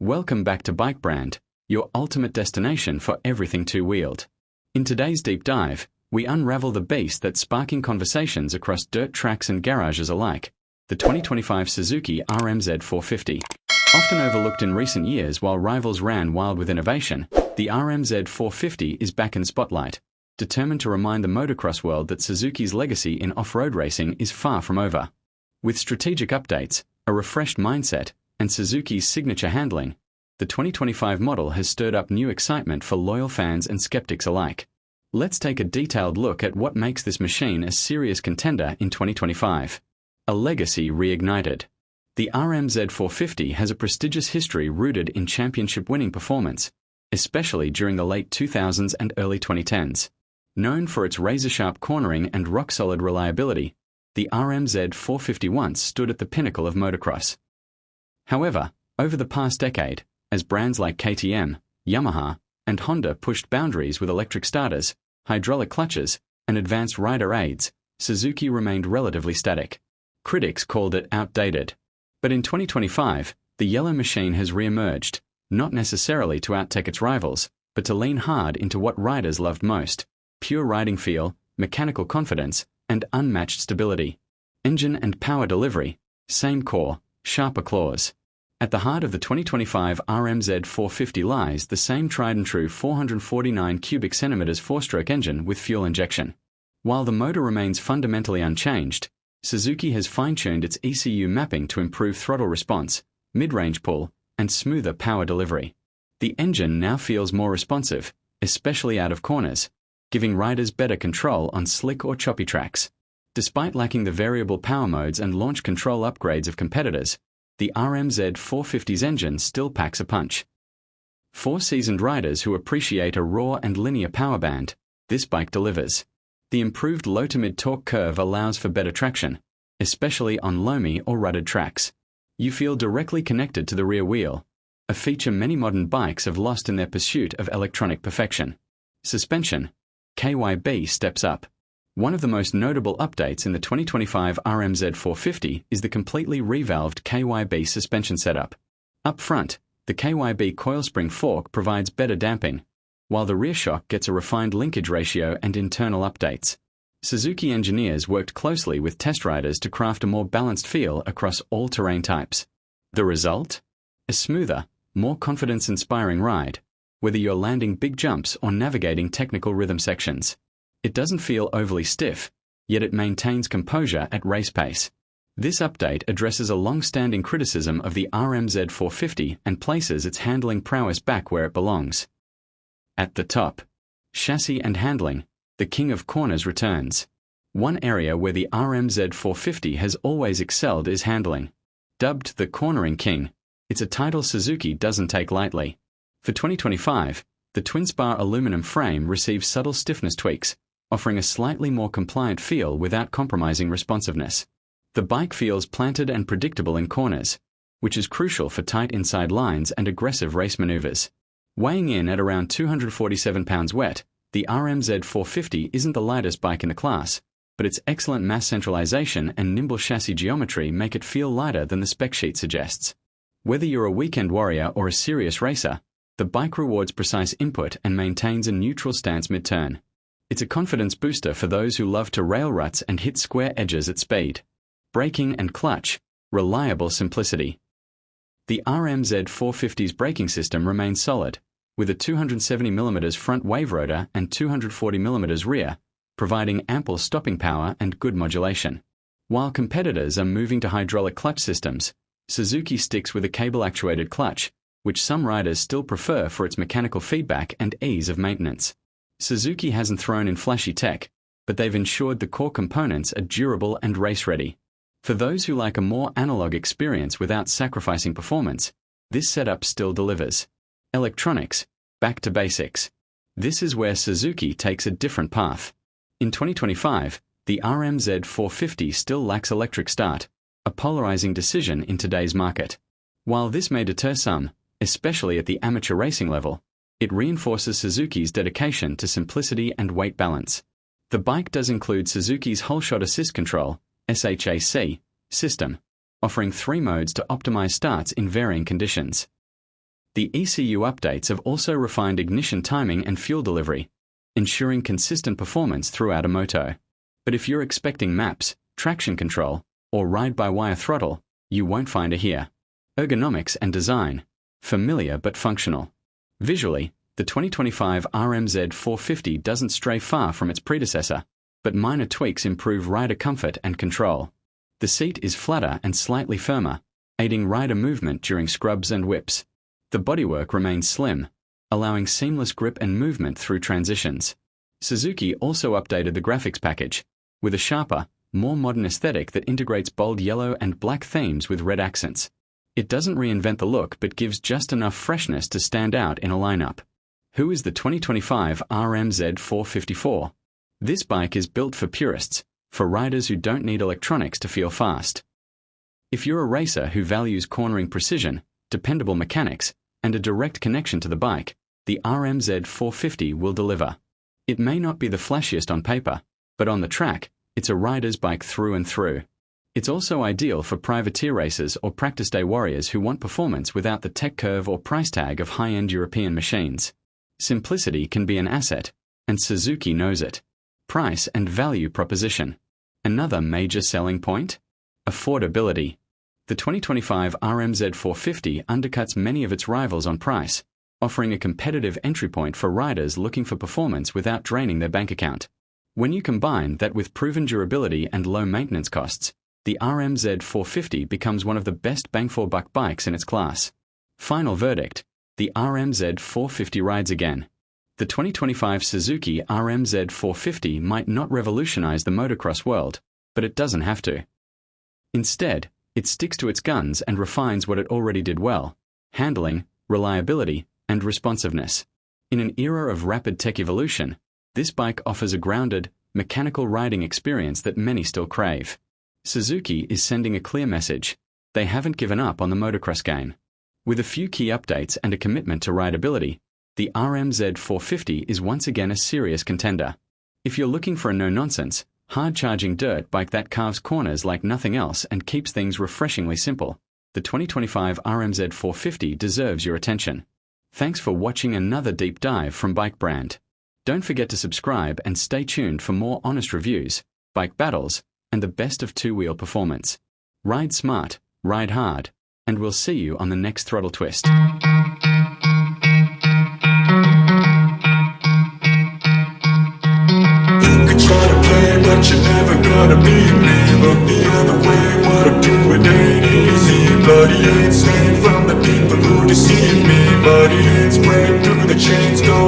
Welcome back to BikeBrand, your ultimate destination for everything two-wheeled. In today's deep dive, we unravel the beast that's sparking conversations across dirt tracks and garages alike, the 2025 Suzuki RM-Z450. Often overlooked in recent years while rivals ran wild with innovation, the RM-Z450 is back in the spotlight, determined to remind the motocross world that Suzuki's legacy in off-road racing is far from over. With strategic updates, a refreshed mindset, and Suzuki's signature handling, the 2025 model has stirred up new excitement for loyal fans and skeptics alike. Let's take a detailed look at what makes this machine a serious contender in 2025. A legacy reignited. The RM-Z450 has a prestigious history rooted in championship-winning performance, especially during the late 2000s and early 2010s. Known for its razor-sharp cornering and rock-solid reliability, the RM-Z450 once stood at the pinnacle of motocross. However, over the past decade, as brands like KTM, Yamaha, and Honda pushed boundaries with electric starters, hydraulic clutches, and advanced rider aids, Suzuki remained relatively static. Critics called it outdated. But in 2025, the yellow machine has re-emerged, not necessarily to outtake its rivals, but to lean hard into what riders loved most: pure riding feel, mechanical confidence, and unmatched stability. Engine and power delivery, same core, sharper claws. At the heart of the 2025 RM-Z450 lies the same tried-and-true 449 cubic centimeters four-stroke engine with fuel injection. While the motor remains fundamentally unchanged, Suzuki has fine-tuned its ECU mapping to improve throttle response, mid-range pull, and smoother power delivery. The engine now feels more responsive, especially out of corners, giving riders better control on slick or choppy tracks. Despite lacking the variable power modes and launch control upgrades of competitors, the RM-Z450's engine still packs a punch. For seasoned riders who appreciate a raw and linear power band, this bike delivers. The improved low-to-mid torque curve allows for better traction, especially on loamy or rutted tracks. You feel directly connected to the rear wheel, a feature many modern bikes have lost in their pursuit of electronic perfection. Suspension. KYB steps up. One of the most notable updates in the 2025 RM-Z450 is the completely revalved KYB suspension setup. Up front, the KYB coil spring fork provides better damping, while the rear shock gets a refined linkage ratio and internal updates. Suzuki engineers worked closely with test riders to craft a more balanced feel across all terrain types. The result? A smoother, more confidence-inspiring ride, whether you're landing big jumps or navigating technical rhythm sections. It doesn't feel overly stiff, yet it maintains composure at race pace. This update addresses a long-standing criticism of the RM-Z450 and places its handling prowess back where it belongs. At the top, chassis and handling, the king of corners returns. One area where the RM-Z450 has always excelled is handling. Dubbed the cornering king, it's a title Suzuki doesn't take lightly. For 2025, the twin-spar aluminum frame receives subtle stiffness tweaks, offering a slightly more compliant feel without compromising responsiveness. The bike feels planted and predictable in corners, which is crucial for tight inside lines and aggressive race maneuvers. Weighing in at around 247 pounds wet, the RM-Z450 isn't the lightest bike in the class, but its excellent mass centralization and nimble chassis geometry make it feel lighter than the spec sheet suggests. Whether you're a weekend warrior or a serious racer, the bike rewards precise input and maintains a neutral stance mid-turn. It's a confidence booster for those who love to rail ruts and hit square edges at speed. Braking and clutch, reliable simplicity. The RM-Z450's braking system remains solid, with a 270mm front wave rotor and 240mm rear, providing ample stopping power and good modulation. While competitors are moving to hydraulic clutch systems, Suzuki sticks with a cable-actuated clutch, which some riders still prefer for its mechanical feedback and ease of maintenance. Suzuki hasn't thrown in flashy tech, but they've ensured the core components are durable and race-ready. For those who like a more analog experience without sacrificing performance, this setup still delivers. Electronics, back to basics. This is where Suzuki takes a different path. In 2025, the RM-Z450 still lacks electric start, a polarizing decision in today's market. While this may deter some, especially at the amateur racing level, it reinforces Suzuki's dedication to simplicity and weight balance. The bike does include Suzuki's whole shot assist control, SHAC, system, offering 3 modes to optimize starts in varying conditions. The ECU updates have also refined ignition timing and fuel delivery, ensuring consistent performance throughout a moto. But if you're expecting maps, traction control, or ride-by-wire throttle, you won't find it here. Ergonomics and design. Familiar but functional. Visually, the 2025 RM-Z450 doesn't stray far from its predecessor, but minor tweaks improve rider comfort and control. The seat is flatter and slightly firmer, aiding rider movement during scrubs and whips. The bodywork remains slim, allowing seamless grip and movement through transitions. Suzuki also updated the graphics package, with a sharper, more modern aesthetic that integrates bold yellow and black themes with red accents. It doesn't reinvent the look but gives just enough freshness to stand out in a lineup. Who is the 2025 RM-Z450? This bike is built for purists, for riders who don't need electronics to feel fast. If you're a racer who values cornering precision, dependable mechanics, and a direct connection to the bike, the RM-Z450 will deliver. It may not be the flashiest on paper, but on the track, it's a rider's bike through and through. It's also ideal for privateer racers or practice day warriors who want performance without the tech curve or price tag of high-end European machines. Simplicity can be an asset, and Suzuki knows it. Price and value proposition. Another major selling point? Affordability. The 2025 RM-Z450 undercuts many of its rivals on price, offering a competitive entry point for riders looking for performance without draining their bank account. When you combine that with proven durability and low maintenance costs, the RM-Z450 becomes one of the best bang-for-buck bikes in its class. Final verdict: the RM-Z450 rides again. The 2025 Suzuki RM-Z450 might not revolutionize the motocross world, but it doesn't have to. Instead, it sticks to its guns and refines what it already did well: handling, reliability, and responsiveness. In an era of rapid tech evolution, this bike offers a grounded, mechanical riding experience that many still crave. Suzuki is sending a clear message: they haven't given up on the motocross game. With a few key updates and a commitment to rideability, the RM-Z450 is once again a serious contender. If you're looking for a no-nonsense, hard-charging dirt bike that carves corners like nothing else and keeps things refreshingly simple, the 2025 RM-Z450 deserves your attention. Thanks for watching another deep dive from BikeBrand. Don't forget to subscribe and stay tuned for more honest reviews, bike battles, and the best of two-wheel performance. Ride smart, ride hard, and we'll see you on the next throttle twist. You can try to play, but you're never gonna beat me. Look the other way, what I'm doing ain't easy. Bloody insane from the people who deceive me. Bloody it's break through the chains, go